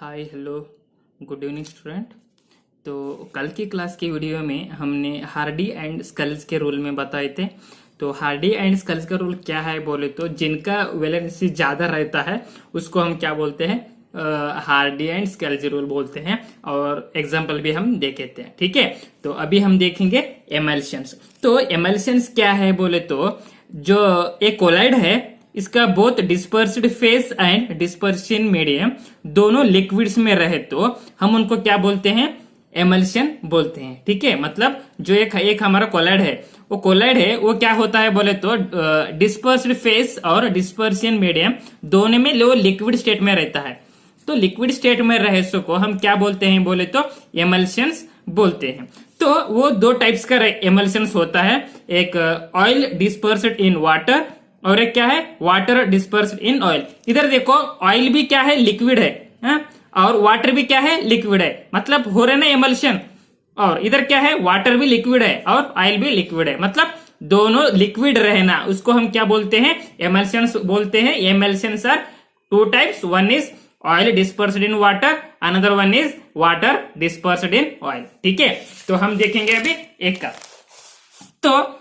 Hi hello good evening student. तो कल की क्लास की वीडियो में हमने हार्डी एंड स्कल्स के रूल में बताए थे। तो हार्डी एंड स्कल्स का रूल क्या है बोले तो जिनका वैलेंसी ज्यादा रहता है उसको हम क्या बोलते हैं, हार्डी एंड स्कल्स रूल बोलते हैं। और एग्जांपल भी हम देखे थे, ठीक है। तो अभी हम देखेंगे एमल्शंस। तो एमल्शंस क्या है बोले तो जो एक कोलाइड है इसका both dispersed phase and dispersion medium दोनों लिक्विड्स में रहे तो हम उनको क्या बोलते हैं, एमल्शन बोलते हैं, ठीक है। मतलब जो एक हमारा कोलाइड है वो क्या होता है बोले तो डिस्पर्स्ड फेस और डिस्पर्शन मीडियम दोनों में वो लिक्विड स्टेट में रहता है। तो लिक्विड स्टेट में रहे सो को हम क्या बोलते हैं बोले तो एमल्शंस बोलते हैं। तो वो दो टाइप्स का एमल्शंस होता है, एक ऑयल डिस्पर्स्ड इन वाटर और एक क्या है वाटर डिस्पर्स्ड इन ऑयल। इधर देखो ऑयल भी क्या है लिक्विड है, और वाटर भी क्या है लिक्विड है, मतलब हो रहे ना एमल्शन। और इधर क्या है वाटर भी लिक्विड है और ऑयल भी लिक्विड है, मतलब दोनों लिक्विड रहना उसको हम क्या बोलते हैं, एमल्शंस बोलते हैं। Emulsions are two types, one is oil dispersed in water, another one is water dispersed in oil, ठीक है। तो हम देखेंगे अभी एक का। तो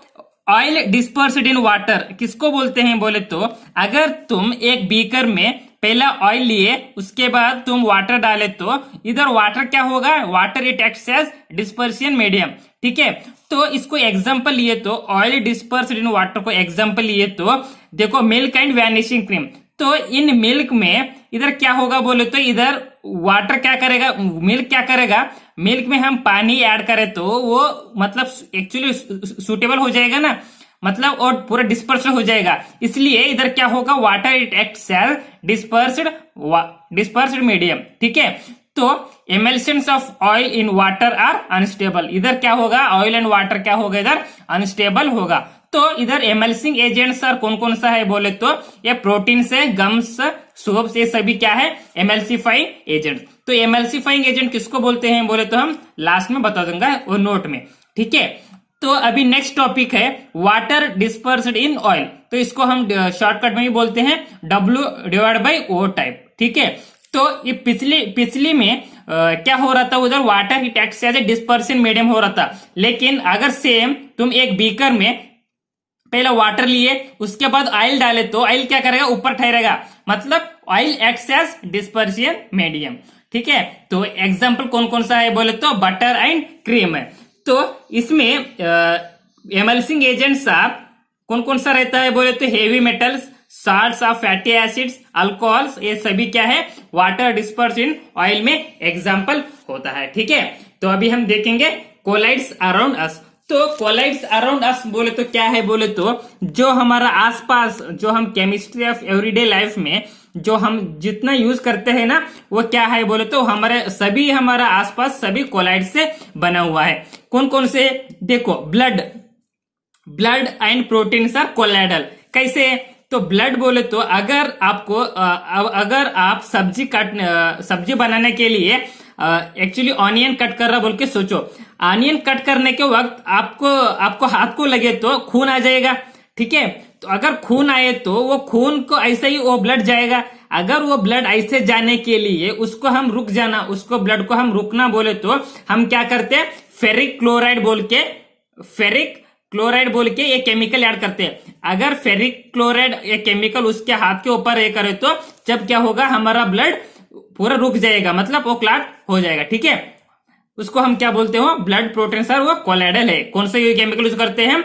ऑयल डिस्पर्स्ड इन वाटर किसको बोलते हैं बोले तो अगर तुम एक बीकर में पहला ऑयल लिए उसके बाद तुम वाटर डाले तो इधर वाटर क्या होगा, water it acts as dispersion medium, ठीक है। तो इसको एग्जांपल लिए तो ऑयल डिस्पर्स्ड इन वाटर को एग्जांपल लिए तो देखो मिल्क एंड वैनिशिंग क्रीम। तो इन मिल्क में इधर क्या होगा बोले तो इधर वाटर क्या करेगा, मिल्क क्या करेगा, मिल्क में हम पानी ऐड करें तो वो मतलब एक्चुअली सूटेबल हो जाएगा ना, मतलब और पूरा डिस्पर्स हो जाएगा। इसलिए इधर क्या होगा, water it acts as dispersed medium, ठीक है। तो emulsions of oil in water are unstable. इधर क्या होगा, ऑयल एंड वाटर क्या होगा, इधर अनस्टेबल होगा। तो इधर एमल्सिंग एजेंट्स कौन कौन सा है बोले तो ये प्रोटीन्स है, गम्स, सोप्स, ये सभी क्या है एमल्सिफाइंग एजेंट। तो एमल्सिफाइंग एजेंट किसको बोलते हैं बोले तो हम लास्ट में बता दूंगा वो नोट में, ठीक है। तो अभी नेक्स्ट टॉपिक है वाटर डिस्पर्स्ड इन ऑयल। तो इसको हम शॉर्टकट में भी बोलते हैं W/O टाइप, ठीक है। तो ये पिछली में क्या हो रहा था, उधर water it acts as a dispersion medium हो रहा था। लेकिन अगर सेम तुम एक बीकर में पहला वाटर लिए उसके बाद ऑयल डाले तो ऑयल क्या करेगा, ऊपर ठहरेगा, मतलब oil acts as dispersion medium, ठीक है। तो एग्जांपल कौन कौन सा है बोले तो बटर एंड क्रीम है। तो इसमें एमल्सिंग एजेंट्स आप कौन कौन सा रहता है बोले तो heavy metals, salts of fatty acids, alcohols, ये सभी क्या है वाटर डिस्पर्स इन ऑयल में एग्जांपल होता है, ठीक है। तो अभी हम देखेंगे कोलाइड्स अराउंड अस। तो कोलाइड्स अराउंड अस बोले तो क्या है बोले तो जो हमारा आसपास, जो हम केमिस्ट्री ऑफ एवरीडे लाइफ में जो हम जितना यूज करते हैं ना वो क्या है बोले तो हमारा आसपास सभी कोलाइड से बना हुआ है। कौन कौन से देखो, blood and proteins are colloidal. कैसे, तो ब्लड बोले तो अगर आप सब्जी बनाने के लिए एक्चुअली ऑनियन कट कर रहा बोल के सोचो, ऑनियन कट करने के वक्त आपको हाथ को लगे तो खून आ जाएगा, ठीक है। तो अगर खून आए तो वो खून को ऐसे ही वो ब्लड जाएगा। अगर वो ब्लड ऐसे जाने के लिए उसको ब्लड को हम रुकना बोले तो हम क्या करते हैं, फेरिक क्लोराइड बोल के ये केमिकल ऐड करते हैं। अगर फेरिक क्लोराइड ये केमिकल उसके हाथ के ऊपर ये करे तो जब क्या होगा, हमारा ब्लड पूरा रुक जाएगा, मतलब वो क्लॉट हो जाएगा, ठीक है। उसको हम क्या बोलते हो, ब्लड प्रोटीन सर वो कोलाइडल है। कौन सा ये केमिकल यूज करते हैं,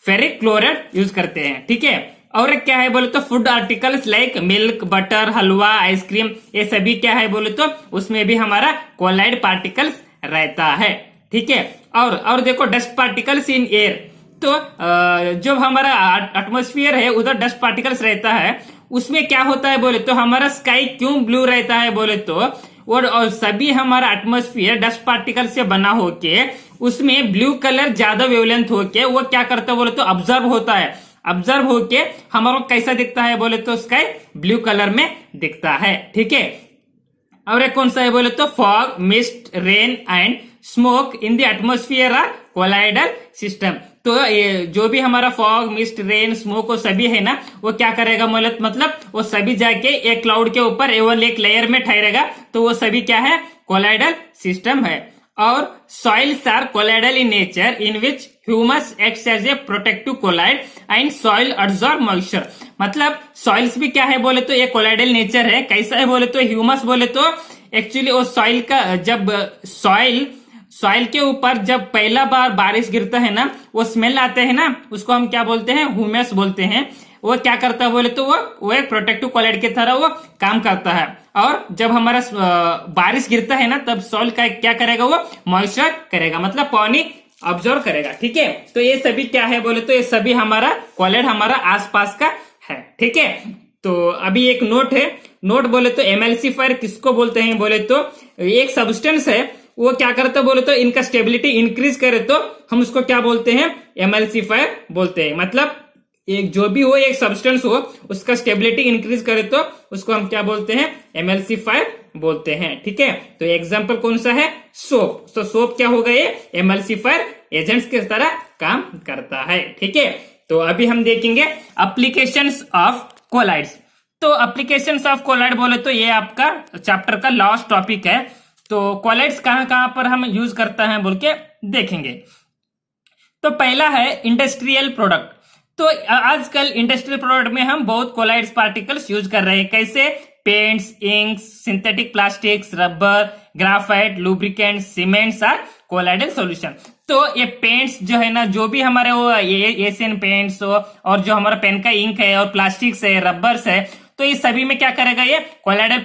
फेरिक क्लोराइड यूज करते हैं, ठीक है। और एक क्या है बोले तो food articles like milk, butter, halwa, ice cream, ये सभी क्या है बोले तो उसमें भी हमारा कोलाइड पार्टिकल्स रहता है, ठीक है। और देखो डस्ट पार्टिकल्स इन एयर। तो जो हमारा एटमॉस्फेयर है उधर डस्ट पार्टिकल्स रहता है, उसमें क्या होता है बोले तो हमारा स्काई क्यों ब्लू रहता है बोले तो और सभी हमारा एटमॉस्फेयर डस्ट पार्टिकल से बना होके उसमें ब्लू कलर ज्यादा वेवलेंथ होके वो क्या करता है बोले तो ऑब्जर्व होता है। ऑब्जर्व होके हमारा कैसा दिखता है बोले तो स्काई ब्लू कलर में दिखता है, ठीक है। और एक कौन सा है बोले तो fog, mist, rain and smoke in the atmosphere are colloidal system. तो ये जो भी हमारा फॉग, मिस्ट, रेन, स्मोक वो सभी है ना, वो क्या करेगा मतलब वो सभी जाके एक क्लाउड के ऊपर एवं एक लेयर में ठहरेगा, तो वो सभी क्या है, कोलाइडल सिस्टम है। और soils are colloidal in nature in which humus acts as a protective colloid and soil absorb moisture. मतलब सॉइल्स भी क्या है बोले तो ये कोलाइडल नेचर है। कैसा है बोले तो ह्यूमस बोले तो एक्चुअली वो सॉइल का, जब सॉइल के ऊपर जब पहला बार बारिश गिरता है ना, वो स्मेल आते हैं ना, उसको हम क्या बोलते हैं, ह्यूमस बोलते हैं। वो क्या करता है बोले तो वो एक प्रोटेक्टिव कोलाइड की तरह वो काम करता है। और जब हमारा बारिश गिरता है ना, तब सॉइल का क्या करेगा, वो मॉइस्चर करेगा, मतलब पानी ऑब्जर्व करेगा। ठीक है, तो ये सभी क्या है बोले तो ये सभी हमारा कोलाइड हमारा आसपास का है। ठीक है, तो अभी एक नोट है। नोट बोले तो एमल्सिफायर किसको बोलते हैं बोले तो एक सब्सटेंस है, वो क्या करता है बोले तो इनका स्टेबिलिटी इंक्रीज करे तो हम उसको क्या बोलते हैं, एमल्सिफायर बोलते हैं। मतलब एक जो भी हो, एक सब्सटेंस हो, उसका स्टेबिलिटी इंक्रीज करे तो उसको हम क्या बोलते हैं, एमल्सिफायर बोलते हैं। ठीक है, तो एग्जांपल कौन सा है, सोप। तो सोप क्या होगा, ये एमल्सिफायर एजेंट्स की तरह काम करता है। ठीक है, तो अभी हम देखेंगे एप्लीकेशंस ऑफ कोलाइड्स। तो एप्लीकेशंस ऑफ कोलाइड बोले तो ये आपका चैप्टर का लास्ट टॉपिक है। तो कोलाइड्स कहां कहां पर हम यूज करता है बोल के देखेंगे। तो पहला है इंडस्ट्रियल प्रोडक्ट। तो आजकल इंडस्ट्रियल प्रोडक्ट में हम बहुत कोलाइड्स पार्टिकल्स यूज कर रहे हैं। कैसे, paints, inks, synthetic plastics, rubber, graphite, lubricant, cements are colloidal solution. तो ये पेंट्स जो है ना, जो भी हमारे वो एशियन पेंट्स हो, और जो हमारा पेन का इंक है, और प्लास्टिक्स है, रबर्स है, तो ये सभी में क्या करेगा, ये कोलाइडल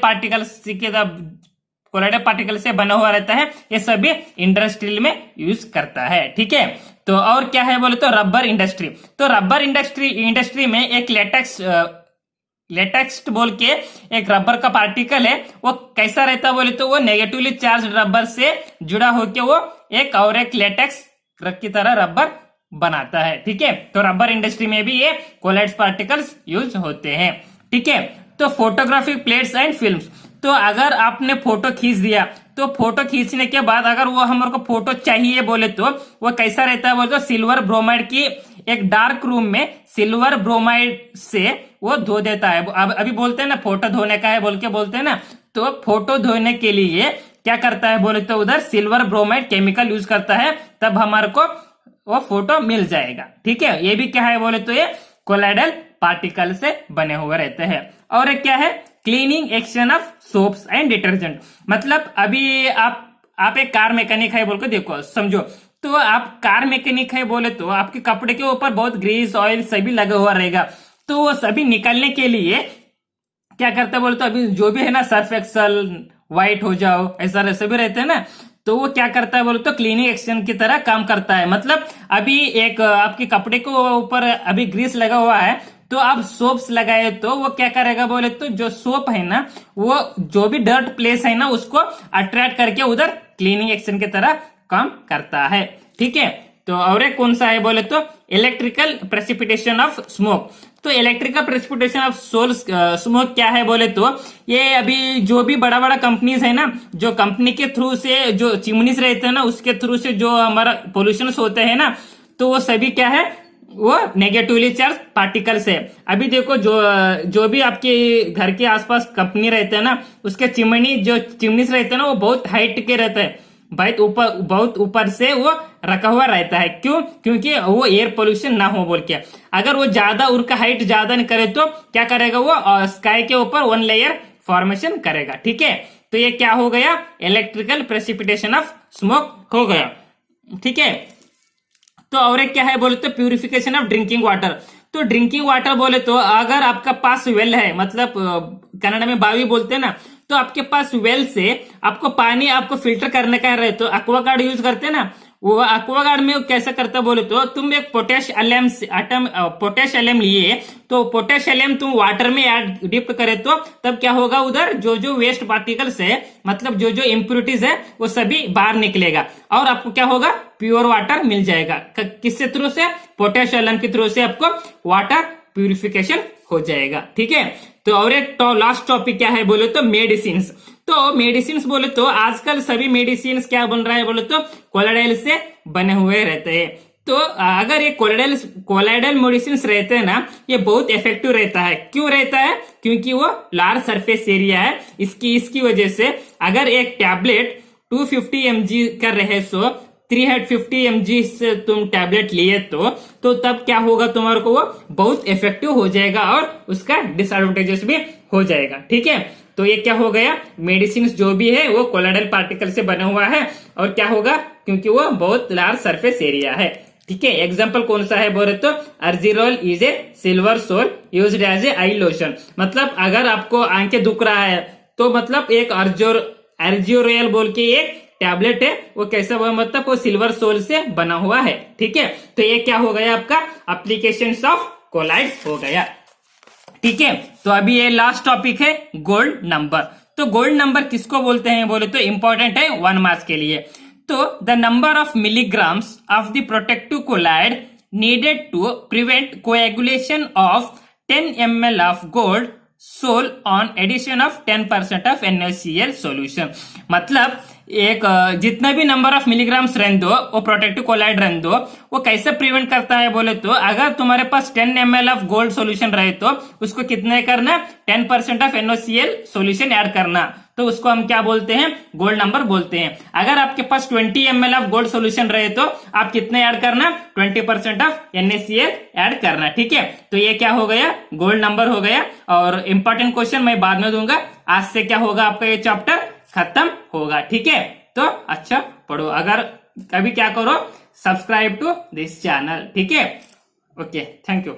पार्टिकल से बना हुआ रहता है। ये सभी इंडस्ट्रियल में यूज करता है। ठीक है, तो और क्या है बोले तो रबर इंडस्ट्री। तो रबर इंडस्ट्री में एक लेटेक्स बोल के एक रबर का पार्टिकल है। वो कैसा रहता है बोले तो वो नेगेटिवली चार्ज रबर से जुड़ा होके वो एक लेटेक्स की तरह रबर बनाता है। ठीक है, तो रबर इंडस्ट्री में भी ये कोलाइड्स पार्टिकल्स यूज होते हैं। ठीक है, तो फोटोग्राफिक प्लेट्स एंड फिल्म्स। तो अगर आपने फोटो खींच दिया, तो फोटो खींचने के बाद अगर वो हमारे को फोटो चाहिए बोले तो वो कैसा रहता है बोले तो सिल्वर ब्रोमाइड की एक डार्क रूम में सिल्वर ब्रोमाइड से वो धो देता है। अब अभी बोलते हैं ना फोटो धोने का है बोल के बोलते हैं ना, तो फोटो धोने के लिए क्या करता है बोले तो उधर सिल्वर ब्रोमाइड केमिकल यूज करता है, तब हमारे को वो फोटो मिल जाएगा। ठीक है, ये भी क्या है बोले तो ये कोलाइडल पार्टिकल से बने हुए रहते हैं। और एक क्या है, cleaning action of soaps and detergent. मतलब अभी आप एक कार मैकेनिक है बोल के देखो, समझो, तो आप कार मैकेनिक है बोले तो आपके कपड़े के ऊपर बहुत ग्रीस, ऑयल सभी लगा हुआ रहेगा। तो वो सभी निकलने के लिए क्या करता है बोले तो अभी जो भी है ना, सर्फ एक्सल, व्हाइट हो जाओ, ऐसा सभी रहते हैं ना, तो वो क्या करता है बोले तो क्लीनिंग एक्शन की तरह काम करता है। मतलब अभी एक आपके कपड़े के ऊपर अभी ग्रीस लगा हुआ है, तो आप सोप्स लगाए तो वो क्या करेगा बोले तो जो सोप है ना, वो जो भी डर्ट प्लेस है ना, उसको अट्रैक्ट करके उधर क्लीनिंग एक्शन की तरह काम करता है। ठीक है, तो और एक कौन सा है बोले तो इलेक्ट्रिकल प्रेसिपिटेशन ऑफ स्मोक। तो इलेक्ट्रिकल प्रेसिपिटेशन ऑफ स्मोक क्या है बोले तो ये अभी जो भी बड़ा बड़ा कंपनीज है ना, जो कंपनी के थ्रू से जो चिमनीज रहते हैं ना, उसके थ्रू से जो हमारा पोल्यूशन होते हैं ना, तो वो सभी क्या है, वो नेगेटिवली चार्ज पार्टिकल्स है। अभी देखो जो भी आपके घर के आसपास कंपनी रहते हैं ना, उसके चिमनीज रहते हैं ना, वो बहुत हाइट के रहते हैं, बहुत ऊपर से वो रखा हुआ रहता है। क्यों? क्योंकि वो एयर पोल्यूशन ना हो बोल के। अगर वो ज्यादा उनका हाइट ज्यादा नहीं करे तो क्या करेगा, वो स्काई के ऊपर वन लेयर फॉर्मेशन करेगा। ठीक है, तो ये क्या हो गया, इलेक्ट्रिकल प्रेसिपिटेशन ऑफ स्मोक हो गया। ठीक है, तो और एक क्या है बोले तो प्यूरिफिकेशन ऑफ ड्रिंकिंग वाटर। तो ड्रिंकिंग वाटर बोले तो अगर आपका पास वेल है, मतलब कन्नड़ में बावी बोलते हैं ना, तो आपके पास वेल से आपको पानी आपको फिल्टर करने का रहे तो एक्वागार्ड यूज करते हैं ना, वो एक्वागार्ड में कैसे करता बोले तो तुम एक पोटेश एलएम लिए, तो पोटेश एलएम तुम वाटर में ऐड डिप करे तो तब क्या होगा, उधर जो वेस्ट पार्टिकल्स है, मतलब जो इम्प्योरिटीज है, वो सभी बाहर निकलेगा और आपको क्या होगा, प्योर वाटर मिल जाएगा। किससे थ्रू से, पोटेश एलएम के थ्रू से आपको वाटर प्यूरिफिकेशन हो जाएगा। ठीक है, तो और एक लास्ट टॉपिक क्या है बोले तो मेडिसिन। तो मेडिसिन बोले तो आजकल सभी मेडिसिन क्या बन रहा है बोले तो कोलाइडल से बने हुए रहते हैं। तो अगर ये कोलाइडल मेडिसिन रहते हैं ना, ये बहुत इफेक्टिव रहता है। क्यों रहता है? क्योंकि वो लार्ज सरफेस एरिया है, इसकी वजह से अगर एक टैबलेट 250 mg कर रहे सो 350 mg से तुम टैबलेट लिए तो तब क्या होगा, तुम्हारे को वो बहुत इफेक्टिव हो जाएगा और उसका डिसएडवांटेजेस भी हो जाएगा। ठीक है, तो ये क्या हो गया, मेडिसिन जो भी है वो कोलाइडल पार्टिकल से बना हुआ है। और क्या होगा, क्योंकि वो बहुत लार्ज सरफेस एरिया है। ठीक है, एग्जाम्पल कौन सा है बोले तो Argyrol is a silver sol used as a eye lotion. मतलब अगर आपको आंखें दुख रहा है तो मतलब एक अर्जियोरेल बोल के एक टैबलेट है, वो कैसा हुआ, मतलब वो सिल्वर सोल से बना हुआ है। ठीक है, तो ये क्या हो गया आपका एप्लीकेशन ऑफ कोलाइड हो गया। ठीक है, तो अभी ये लास्ट टॉपिक है गोल्ड नंबर। तो गोल्ड नंबर किसको बोलते हैं बोले तो इंपॉर्टेंट है 1 मार्क्स के लिए। तो the number of milligrams of the protective colloid needed to prevent coagulation of 10 ml of gold sol on addition of 10% of NaCl solution. मतलब एक जितना भी नंबर ऑफ मिलीग्राम्स रहने दो वो प्रोटेक्टिव कोलाइड रहने दो, वो कैसे प्रिवेंट करता है बोले तो अगर तुम्हारे पास 10 ml ऑफ गोल्ड सॉल्यूशन रहे तो उसको कितने करना, 10% ऑफ NaCl सॉल्यूशन ऐड करना, तो उसको हम क्या बोलते हैं, गोल्ड नंबर बोलते हैं। अगर आपके पास 20 ml ऑफ गोल्ड सॉल्यूशन रहे तो आप कितने ऐड करना, 20% ऑफ NaCl ऐड करना। ठीक है, तो ये क्या हो गया, गोल्ड नंबर हो गया। और इंपॉर्टेंट क्वेश्चन मैं बाद में दूंगा। आज से क्या होगा, आपका ये चैप्टर खत्म होगा। ठीक है, तो अच्छा पढ़ो। अगर कभी क्या करो, सब्सक्राइब टू दिस चैनल। ठीक है, ओके, थैंक यू।